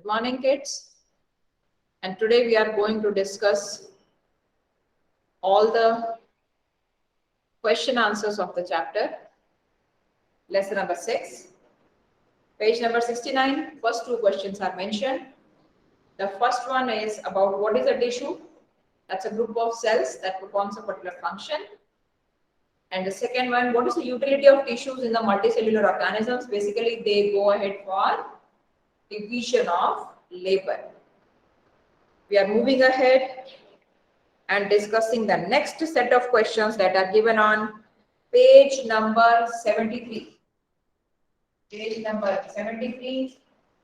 morning, kids. And today we are going to discuss all the question answers of the chapter, lesson number 6. Page number 69, first two questions are mentioned. The first one is about what is a tissue? That's a group of cells that performs a particular function. And the second one, what is the utility of tissues in the multicellular organisms? Basically, they go ahead for division of labor. We are moving ahead and discussing the next set of questions that are given on page number 73. Page number 73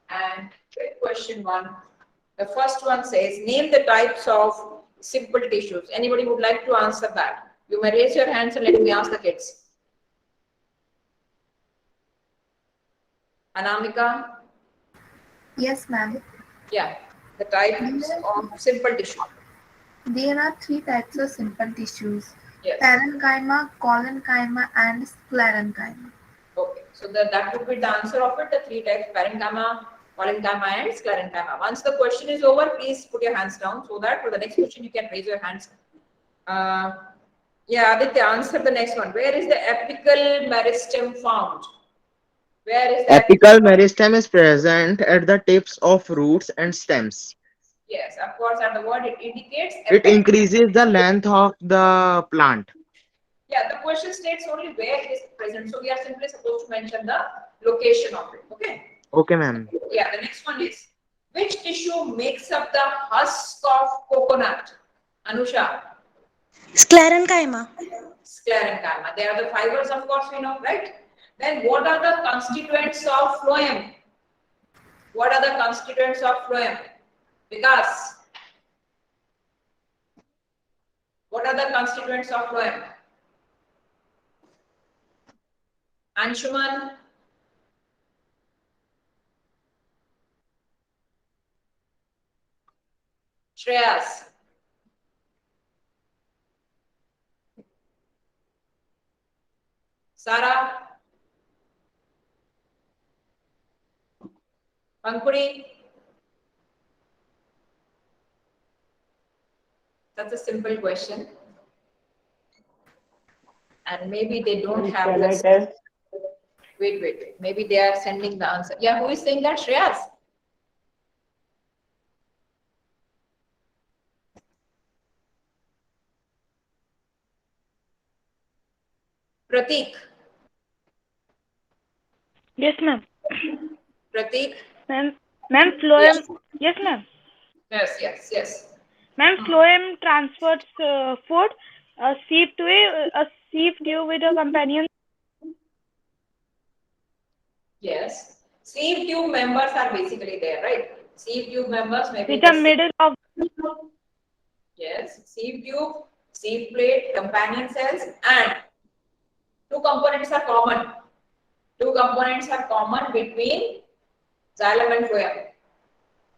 and question 1. The first one says, name the types of simple tissues. Anybody would like to answer that? You may raise your hands and let me ask the kids. Anamika? Yes, ma'am. Yeah, the types of simple tissue. There are 3 types of simple tissues: Yes. parenchyma, collenchyma, and sclerenchyma. Okay, so that would be the answer of it, the 3 types: parenchyma, collenchyma, and sclerenchyma. Once the question is over, please put your hands down so that for the next question you can raise your hands. Yeah, Aditya, answer the next one. Where is the apical meristem found? Where is the Apical meristem is present at the tips of roots and stems. Yes, of course, and the word it indicates. It increases the length of the plant. Yeah, the question states only where it is present. So we are simply supposed to mention the location of it. Okay. Okay, ma'am. Yeah, the next one is, which tissue makes up the husk of coconut? Anusha. Sclerenchyma. Sclerenchyma. They are the fibers, of course, we know, right? Then what are the constituents of phloem? What are the constituents of phloem? Vikas. What are the constituents of phloem? Anshuman. Shreyas. Sarah. Pankuri. That's a simple question. And maybe they don't have this. Wait. Maybe they are sending the answer. Yeah, who is saying that? Shreyas? Pratik. Yes, ma'am. Pratik. Ma'am, phloem. Yes, ma'am. Yes. Ma'am, phloem transfers food. A sieve tube with a companion. Yes. Sieve tube members are basically there, right? Sieve tube members may be With the middle of. Yes. Sieve tube, sieve plate, companion cells, and two components are common. Two components are common between xylem and phloem.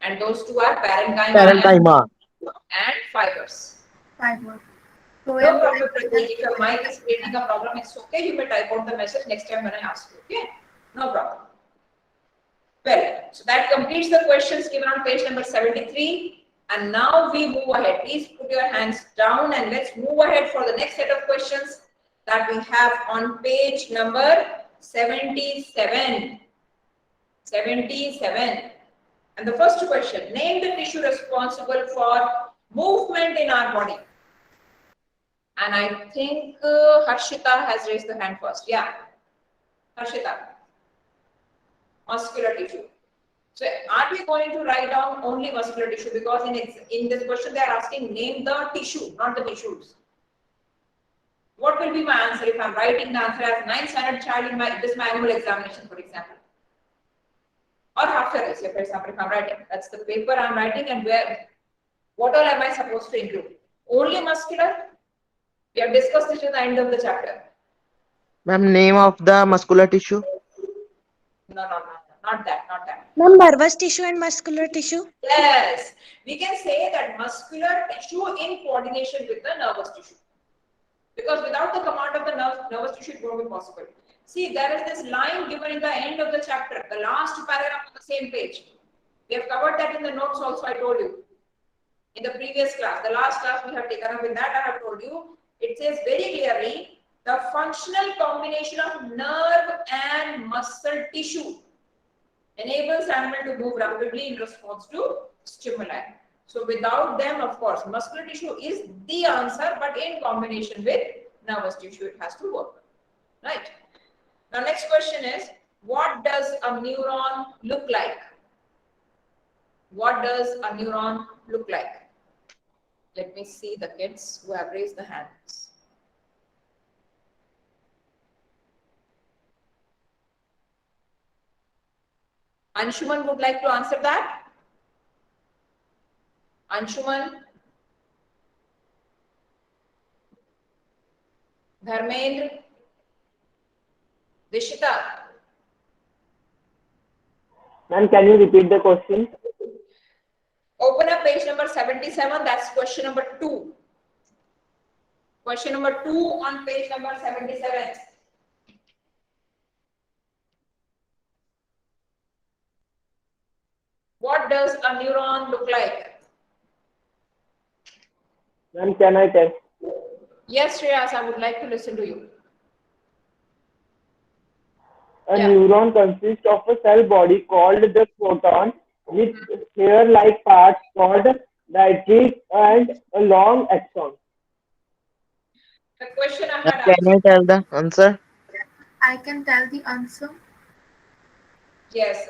And those two are parenchyma and fibers. Fiber. No problem, Pratik. If your mic is creating a problem, it's okay. You may type out the message next time when I ask you. Okay? No problem. Well, so that completes the questions given on page number 73. And now we move ahead. Please put your hands down and let's move ahead for the next set of questions that we have on page number 77. 77. And the first question, name the tissue responsible for movement in our body. And I think Harshita has raised the hand first. Yeah. Harshita. Muscular tissue. So are we going to write down only muscular tissue? Because in this question they are asking name the tissue, not the tissues. What will be my answer if I'm writing the answer as 9th standard child in this annual examination, for example? Or after this, for example, if I'm writing. That's the paper I'm writing, and what all am I supposed to include? Only muscular? We have discussed this at the end of the chapter. Ma'am, name of the muscular tissue? No, not that. Ma'am, nervous tissue and muscular tissue. Yes, we can say that muscular tissue in coordination with the nervous tissue. Because without the command of the nervous tissue, it won't be possible. See, there is this line given in the end of the chapter, the last paragraph on the same page. We have covered that in the notes also, I told you. In the previous class, the last class we have taken up in that, I have told you, it says very clearly, the functional combination of nerve and muscle tissue enables animal to move rapidly in response to stimuli. So without them, of course, muscular tissue is the answer, but in combination with nervous tissue, it has to work. Right? Now, next question is, what does a neuron look like? What does a neuron look like? Let me see the kids who have raised the hands. Anshuman would like to answer that. Anshuman. Dharmendra. Dishita. Ma'am, can you repeat the question? Open up page number 77. That's question number 2. Question number 2 on page number 77. What does a neuron look like? Ma'am, can I test? Yes, Shreyas, I would like to listen to you. A Yeah. neuron consists of a cell body called the proton with hair-like parts called dendrites and a long axon. The question I Ma'am, had can asked. you tell the answer? I can tell the answer. Yes,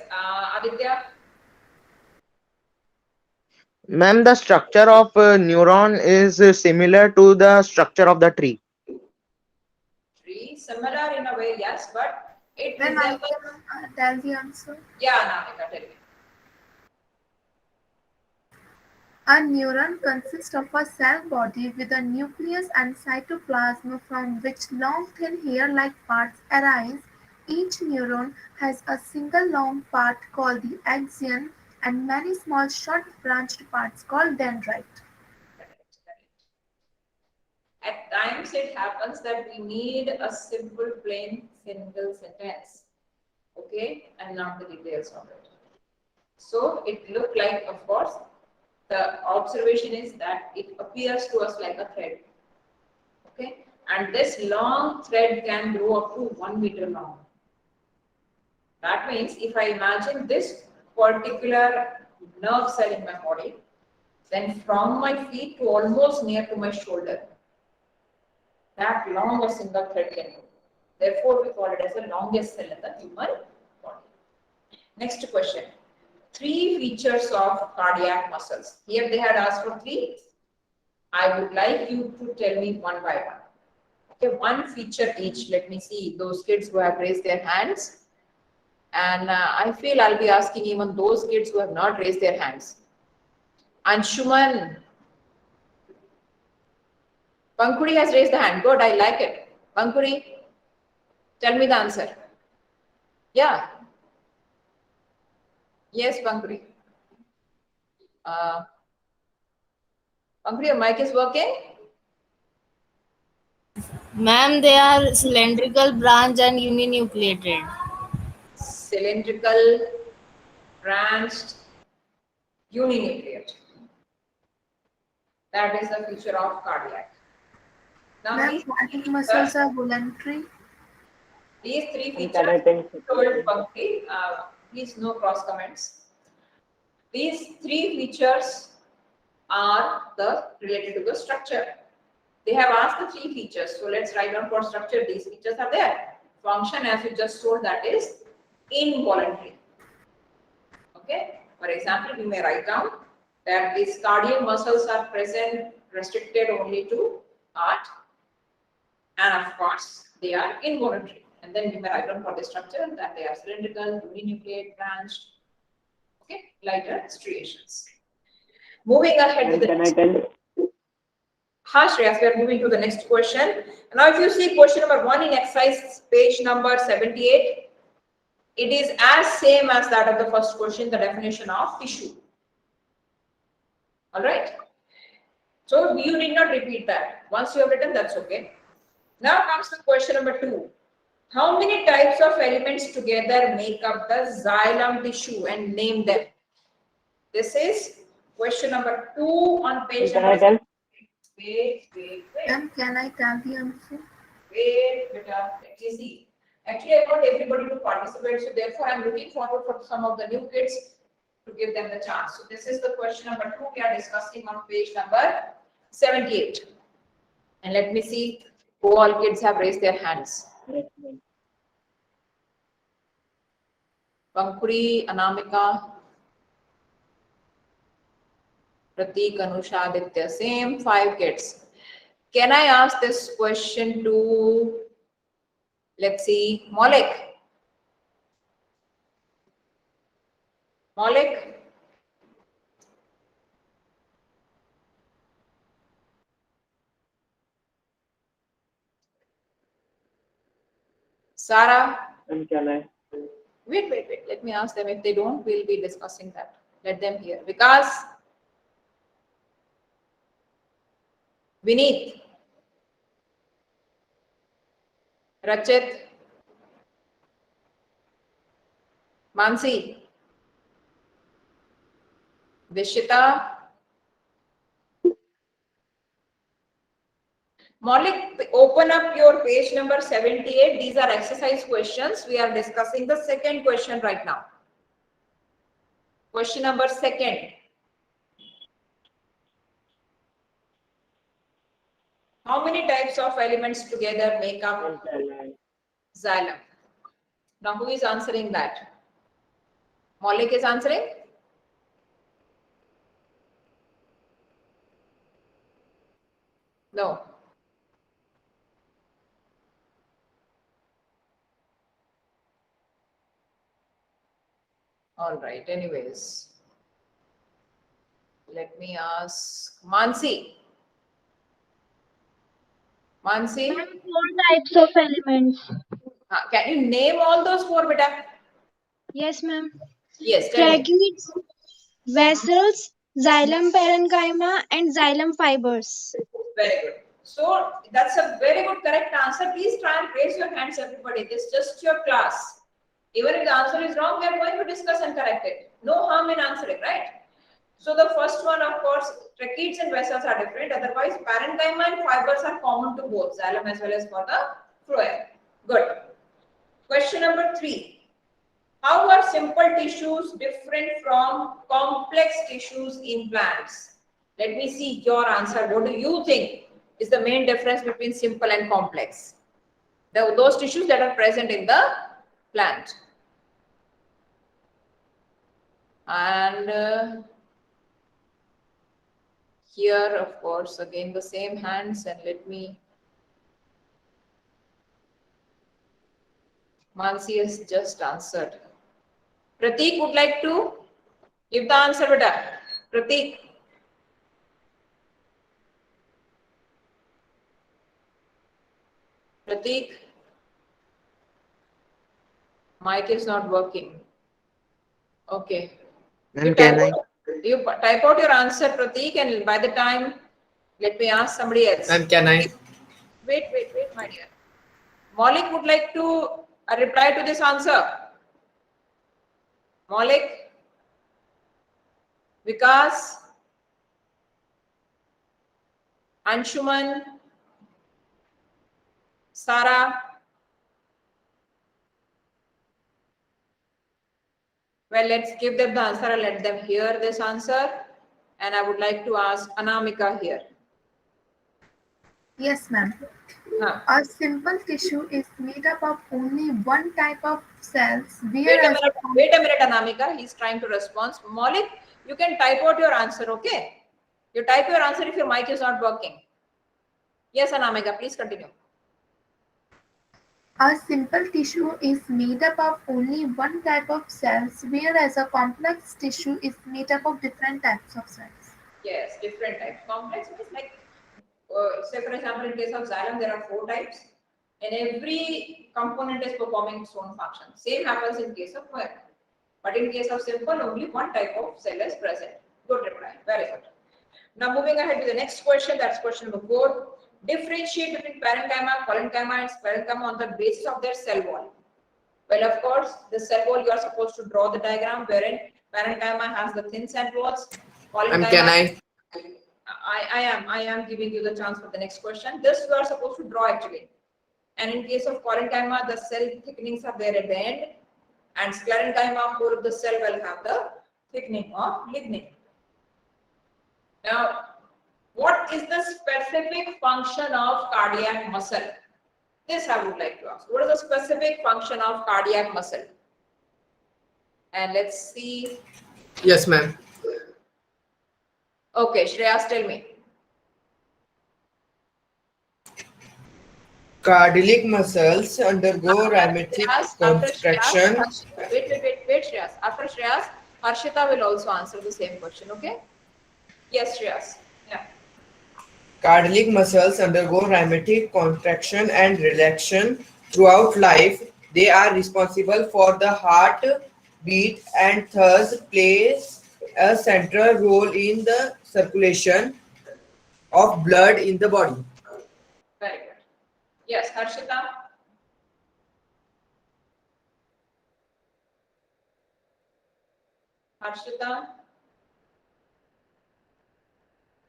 Aditya. Ma'am, the structure of a neuron is similar to the structure of the tree. Tree, similar in a way, yes, but it Then I resembles. can tell the answer. Yeah, Nanika, tell me. A neuron consists of a cell body with a nucleus and cytoplasm from which long thin hair-like parts arise. Each neuron has a single long part called the axon and many small short branched parts called dendrite. Correct, correct. At times it happens that we need a simple, plain, single sentence, okay, and not the details of it. So it looked like, of course, the observation is that it appears to us like a thread, okay, and this long thread can grow up to 1 meter long. That means if I imagine this particular nerve cell in my body, then from my feet to almost near to my shoulder, that long a single thread can go. Therefore, we call it as the longest cell in the human body. Next question. 3 features of cardiac muscles. Here they had asked for 3. I would like you to tell me one by one. Okay, 1 feature each. Let me see those kids who have raised their hands. And I feel I'll be asking even those kids who have not raised their hands. Anshuman. Pankuri has raised the hand. Good, I like it. Pankuri, tell me the answer. Yeah. Yes, Pankuri. Pankuri, your mic is working? Ma'am, they are cylindrical, branch, and uninucleated. Cylindrical, branched, uninucleate. That is the feature of cardiac. Now Ma'am, these cardiac muscles are voluntary. 3 Ma'am, can I features test? told Pankuri, please no cross comments. These 3 features are related to the structure. They have asked the 3 features. So let's write down for structure. These features are there. Function, as you just told, that is involuntary. Okay. For example, we may write down that these cardiac muscles are present, restricted only to heart, and of course they are involuntary. And then we may write down for the structure that they are cylindrical, uninucleate, branched. Okay, lighter striations. Moving ahead to Ma'am, the can I next. tell? Shreyas, we are moving to the next question. Now, if you see question number 1 in exercise page number 78, it is as same as that of the first question, the definition of tissue. All right. So you need not repeat that. Once you have written, that's okay. Now comes the question number 2. How many types of elements together make up the xylem tissue, and name them? This is question number 2 on page Can I number. tell? Wait. Ma'am, can I tell the answer? Wait, beta. Let me see. Actually, I want everybody to participate, so therefore I'm looking forward for some of the new kids to give them the chance. So this is the question number 2 we are discussing on page number 78. And let me see who all kids have raised their hands. Pankuri, Anamika, Pratik, Anusha, Aditya, same 5 kids. Can I ask this question to, let's see, Maulik? Maulik? Sarah? And can I? Wait. Let me ask them. If they don't, we'll be discussing that. Let them hear. Vikas? Vineet? Rachit? Mansi? Vishita? Maulik, open up your page number 78. These are exercise questions. We are discussing the second question right now. Question number 2. How many types of elements together make up xylem? Now, who is answering that? Maulik is answering? No. All right, anyways. Let me ask Mansi. Mansi, 4 types of elements. can you name all those 4, beta? Yes, ma'am. Yes, tell me. Tracheids, vessels, xylem parenchyma, and xylem fibers. Very good. So that's a very good correct answer. Please try and raise your hands, everybody. This is just your class. Even if the answer is wrong, we are going to discuss and correct it. No harm in answering, right? So the first one, of course, tracheids and vessels are different. Otherwise, parenchyma and fibers are common to both xylem as well as for the phloem. Good. Question number 3. How are simple tissues different from complex tissues in plants? Let me see your answer. What do you think is the main difference between simple and complex? Those tissues that are present in the plant. And here, of course, again the same hands, and let me. Mansi has just answered. Pratik would like to give the answer, beta. Pratik. Pratik. Mic is not working. Okay. Ma'am, can I? You type out your answer, Pratik, and by the time, let me ask somebody else. Ma'am, can I? Wait, my dear. Maulik would like to reply to this answer. Maulik, Vikas, Anshuman, Sarah. Well, let's give them the answer and let them hear this answer. And I would like to ask Anamika here. Yes, ma'am. A simple tissue is made up of only one type of cells. Wait a minute, Anamika. He's trying to respond. Maulik, you can type out your answer, okay? You type your answer if your mic is not working. Yes, Anamika, please continue. A simple tissue is made up of only one type of cells, whereas a complex tissue is made up of different types of cells. Yes, different types. Complex means like, say for example, in case of xylem, there are 4 types, and every component is performing its own function. Same happens in case of phloem. But in case of simple, only one type of cell is present. Good reply. Very good. Now moving ahead to the next question, that's question number 4. Differentiate between parenchyma, collenchyma, and sclerenchyma on the basis of their cell wall. Well, of course, the cell wall, you are supposed to draw the diagram wherein parenchyma has the thin cell walls. Can I? I am giving you the chance for the next question. This you are supposed to draw actually. And in case of parenchyma, the cell thickenings are there at the end, and sclerenchyma, whole of the cell will have the thickening of lignin. Now, what is the specific function of cardiac muscle? This I would like to ask. What is the specific function of cardiac muscle? And let's see. Yes, ma'am. Okay, Shreyas, tell me. Cardiac muscles undergo rheumatic contraction. Wait, Shreyas. After Shreyas, Harshita will also answer the same question, okay? Yes, Shreyas. Yeah. Cardiac muscles undergo rheumatic contraction and relaxation throughout life. They are responsible for the heart beat and thus play a central role in the circulation of blood in the body. Very good. Yes, Harshita. Harshita.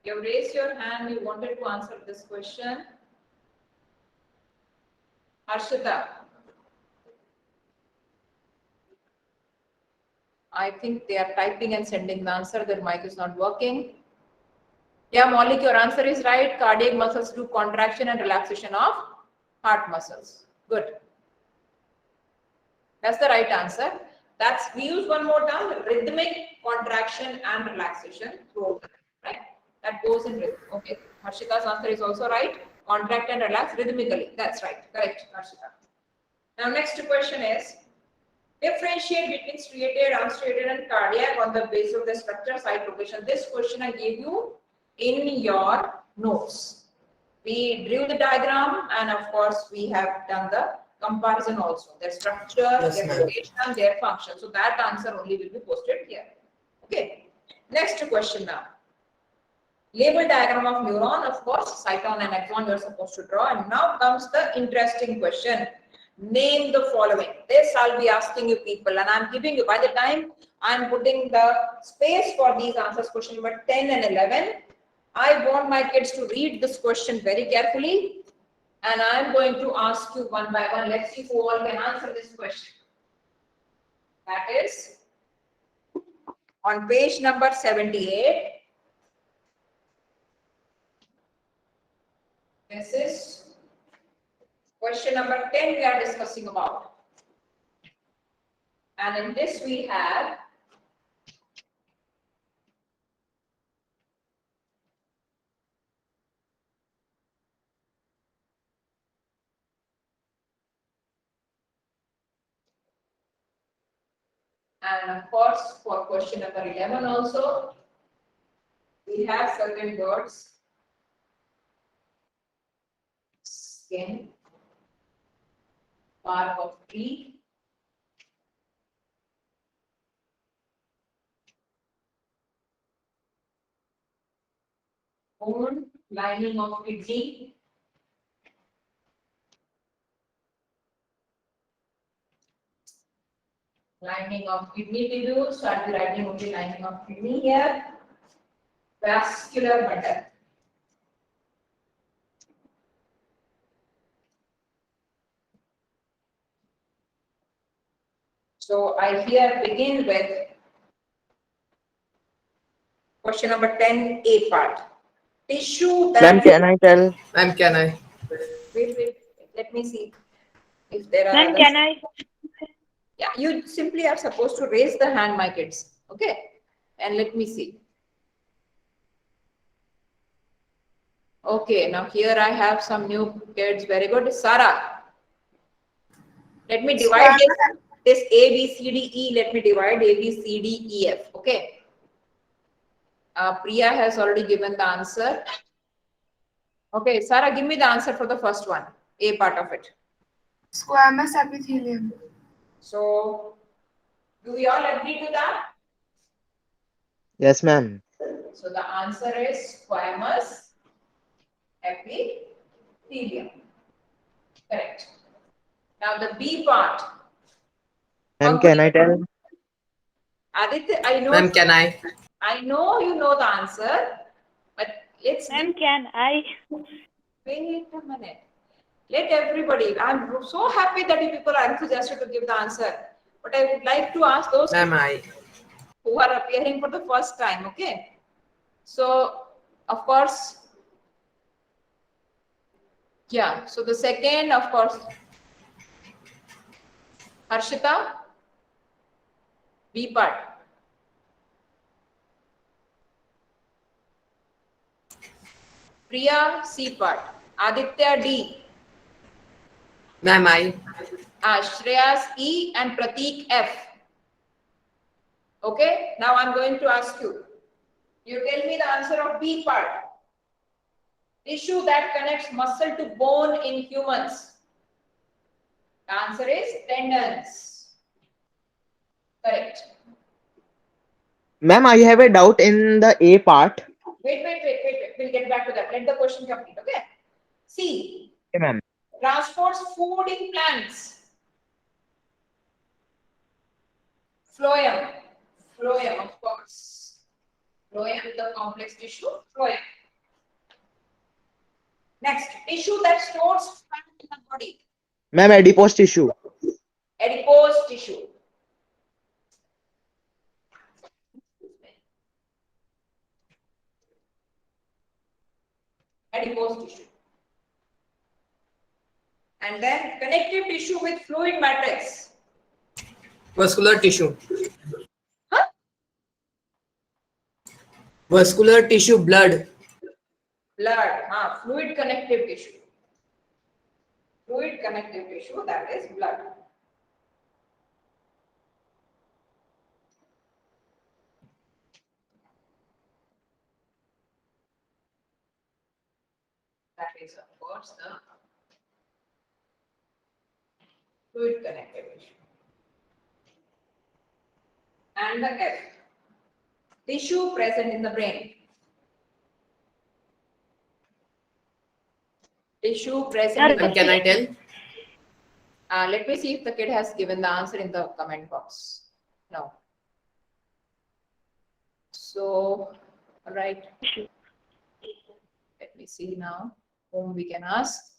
You raised your hand, you wanted to answer this question. Harshita. I think they are typing and sending the answer. Their mic is not working. Yeah, Maulik, your answer is right. Cardiac muscles do contraction and relaxation of heart muscles. Good. That's the right answer. We use one more term, rhythmic contraction and relaxation throughout the day, right? That goes in rhythm. Okay. Harshita's answer is also right. Contract and relax rhythmically. That's right. Correct, Harshita. Now, next question is, differentiate between striated, unstriated, and cardiac on the basis of the structure, site, location. This question I gave you in your notes. We drew the diagram, and of course, we have done the comparison also. Their structure, Yes, their ma'am. location, their function. So that answer only will be posted here. Okay. Next question now. Label diagram of neuron, of course, cyton and axon you are supposed to draw. And now comes the interesting question. Name the following. This I'll be asking you people, and I'm giving you, by the time I'm putting the space for these answers, question number 10 and 11, I want my kids to read this question very carefully, and I'm going to ask you one by one. Let's see who all can answer this question. That is on page number 78. This is question number 10 we are discussing about. And in this we have and of course for question number 11 also we have certain words. Skin, bark of tree, bone, lining of kidney, lining of kidney tissue, so I'll be writing only lining of kidney here, vascular bundle. So I here begin with question number 10, A part. Tissue that. Ma'am, can I tell? Ma'am, can I? Wait, let me see if there are Then others. can I? Yeah, you simply are supposed to raise the hand, my kids. Okay, and let me see. Okay, now here I have some new kids. Very good, Sarah. Let me divide this A, B, C, D, E. Let me divide A, B, C, D, E, F. Okay. Priya has already given the answer. Okay, Sarah, give me the answer for the first one, A part of it. Squamous epithelium. So, do we all agree to that? Yes, ma'am. So, the answer is squamous epithelium. Correct. Now, the B part. Ma'am, can I tell? Aditya, I know. Ma'am, can I? I know you know the answer, but let's Ma'am, can I? wait a minute. Let everybody. I'm so happy that you people are enthusiastic to give the answer. But I would like to ask those Ma'am, I. who are appearing for the first time. Okay. So, of course, yeah. So the second, of course, Harshita, B part. Priya, C part. Aditya, D. Ma'am, I. Shreyas, E, and Prateek, F. Okay. Now I'm going to ask you. You tell me the answer of B part. Tissue that connects muscle to bone in humans. The answer is tendons. Correct. Ma'am, I have a doubt in the A part. Wait. We'll get back to that. Let the question complete. Okay. C. Okay, ma'am. Transports food in plants. Phloem. Phloem, of course. Phloem, the complex tissue. Phloem. Next, tissue that stores fat in the body. Ma'am, adipose tissue. Adipose tissue. Adipose tissue. And then connective tissue with fluid matrix. Vascular tissue. Huh? Vascular tissue, blood. Blood. Fluid connective tissue. Fluid connective tissue, that is blood. That is, of course, the fluid connective tissue. And the F. Tissue present in the brain. Tissue present in the Ma'am, can I tell? Let me see if the kid has given the answer in the comment box. No. So, all right. Let me see now whom we can ask.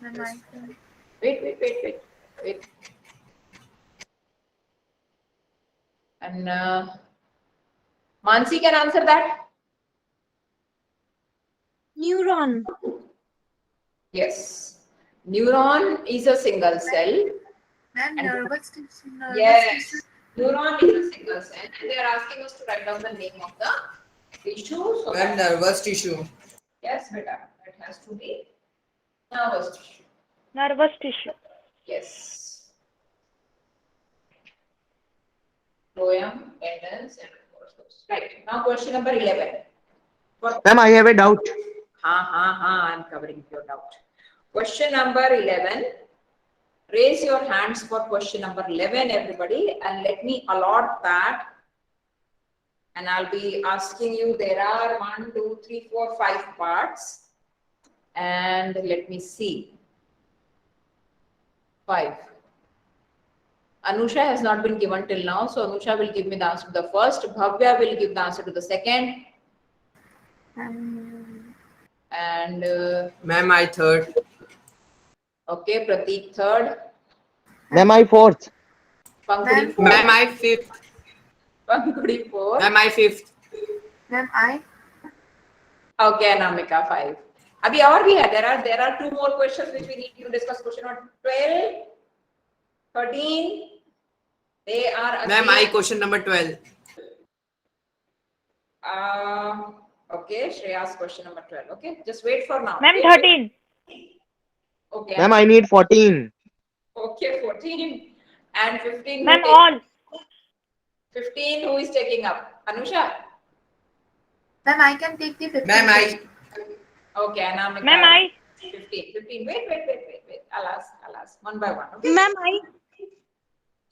Ma'am, I can. Wait. And Mansi can answer that. Neuron. Yes. Neuron is a single cell. Ma'am, And- nervous tissue. Nervous Yes. tissue. Neuron is a single cell. And they are asking us to write down the name of the tissue. So Ma'am, that- nervous tissue. yes, beta. It has to be nervous tissue. Nervous tissue. Yes. Phloem, tendons, and of course those. Right. Now question number 11. Ma'am, I have a doubt. I'm covering your doubt. Question number 11. Raise your hands for question number 11, everybody, and let me allot that. And I'll be asking you, there are 1, 2, 3, 4, 5 parts. And let me see. 5. Anusha has not been given till now, so Anusha will give me the answer to the first. Bhavya will give the answer to the second. And Ma'am, I third. okay, Prateek third. Ma'am, I fourth. Pankudi Ma'am. fourth. Ma'am, I fifth. Pankudi fourth. Ma'am, I fifth. Ma'am, I. Okay, Anamika 5. Abhi aur bhi hai. There are 2 more questions which we need to discuss. Question number 12, 13. They are Ma'am, I again. question number 12. Okay, Shreya's question number 12. Okay, just wait for now. Ma'am, Wait. 13. Okay. Ma'am, I need 14. Okay, 14 and 15. Ma'am, all. 15 who is taking up? Anusha? Ma'am, I can take the 15. Ma'am, I. Okay, Anamika. Ma'am, I. 15. Wait. I'll ask one by one. Okay? Ma'am, I.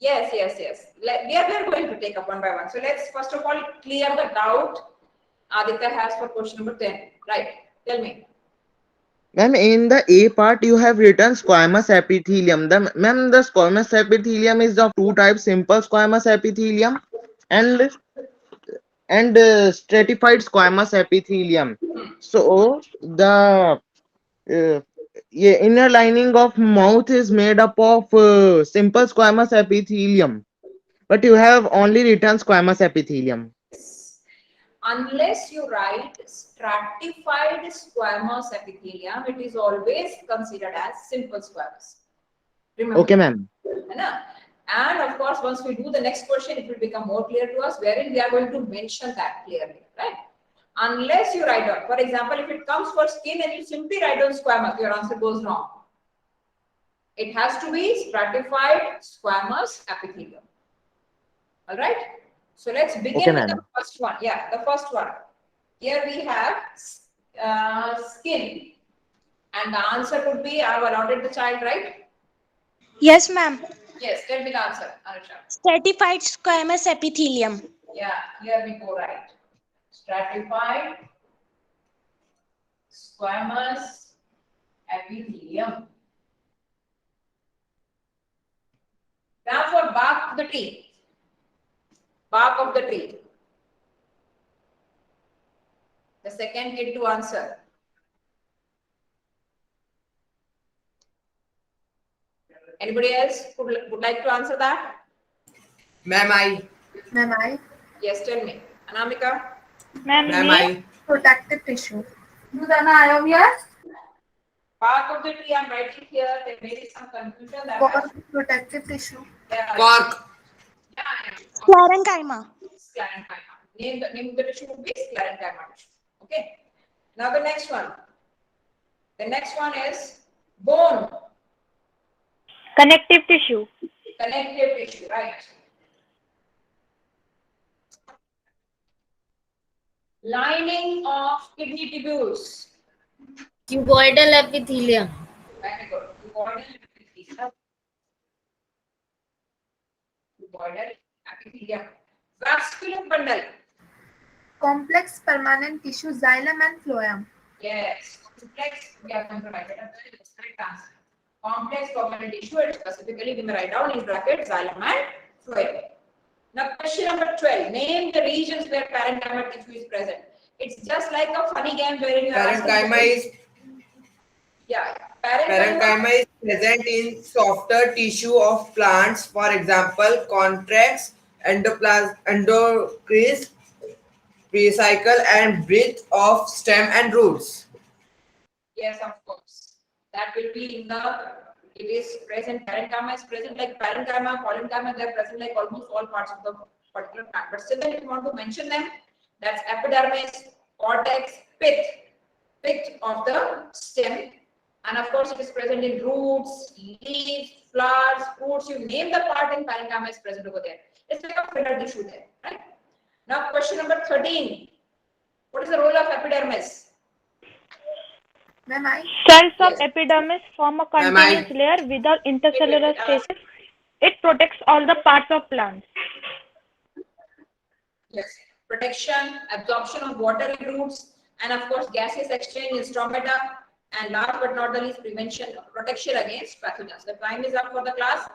Yes. We are going to take up one by one. So let's first of all clear the doubt Aditya has for question number 10. Right. Tell me. Ma'am, in the A part, you have written squamous epithelium. The squamous epithelium is of two types: simple squamous epithelium and stratified squamous epithelium. So the inner lining of mouth is made up of simple squamous epithelium, but you have only written squamous epithelium. Unless you write stratified squamous epithelium, it is always considered as simple squamous. Remember? Okay, ma'am. And of course, once we do the next question, it will become more clear to us, wherein we are going to mention that clearly, right? Unless you write down, for example, if it comes for skin and you simply write down squamous, your answer goes wrong. It has to be stratified squamous epithelium. All right. So let's begin Okay, with the ma'am. first one. Yeah, the first one. Here we have skin, and the answer would be, I have allotted the child, right? Yes, ma'am. Yes, tell me the answer, Anusha. Stratified squamous epithelium. Yeah, here we go, right. Stratified squamous epithelium. Now for bark of the tree. Bark of the tree. The second kid to answer. Anybody else would like to answer that? Ma'am, I. Ma'am, I. Yes, tell me. Anamika? Ma'am, Ma'am, me. I. Protective tissue. Bark of the tree, I'm writing here. There may be some confusion. That Cork. Protective tissue. Cork. Sclerenchyma. Sclerenchyma. Name of the tissue would be sclerenchyma tissue. Okay. Now the next one. The next one is bone. Connective tissue. Connective tissue, right? Lining of kidney tubules. Cuboidal epithelium. Very good. Cuboidal epithelium. Cuboidal epithelium. Vascular bundle. Complex permanent tissue, xylem and phloem. Yes. Complex, we have provided a very correct answer. Complex permanent tissue, and specifically we may write down in brackets xylem and phloem. Now question number 12. Name the regions where parenchyma tissue is present. It's just like a funny game wherein you are Parenchyma is parenchyma is present in softer tissue of plants. For example, contracts, endoplasm, endocrine, pericycle, and breadth of stem and roots. Yes, of course. That will be in the, it is present, parenchyma is present like parenchyma, polynchyma, they are present like almost all parts of the particular plant. But still, if you want to mention them, that's epidermis, cortex, pith of the stem. And of course, it is present in roots, leaves, flowers, fruits. You name the part in parenchyma is present over there. It's like a filler tissue there, right? Now, question number 13. What is the role of epidermis? Ma'am, I. Cells of Yes. epidermis form a Ma'am, I. continuous layer without intercellular spaces. It protects all the parts of plants. Yes. Protection, absorption of water in roots, and of course, gaseous exchange in stomata, and last but not the least, prevention, protection against pathogens. The time is up for the class,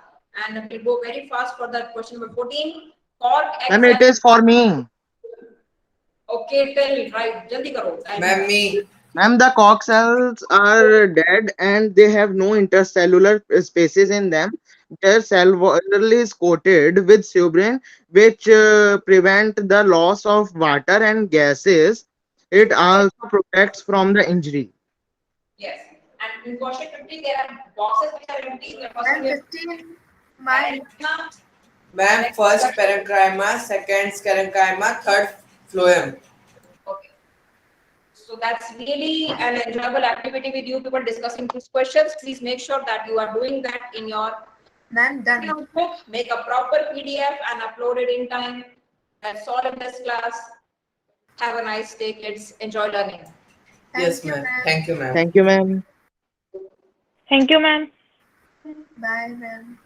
and we'll go very fast for that question number 14. Cork, Ma'am, it is for me. Okay, tell, right, jaldi karo. Time Ma'am, is up. me. Ma'am, the cork cells are dead and they have no intercellular spaces in them. Their cell wall is coated with suberin, which prevent the loss of water and gases. It also protects from the injury. Yes. And in question 50, there are boxes which are empty. The first Ma'am, one is 15. My. parenchyma. Ma'am, first parenchyma, second sclerenchyma, third phloem. Okay. So that's really an enjoyable activity with you people discussing these questions. Please make sure that you are doing that in your Ma'am, done. notebook. Make a proper PDF and upload it in time. That's all in this class. Have a nice day, kids. Enjoy learning. Yes, Thank you, ma'am. ma'am. Thank you, ma'am. Thank you, ma'am. Thank you, ma'am. Bye, ma'am.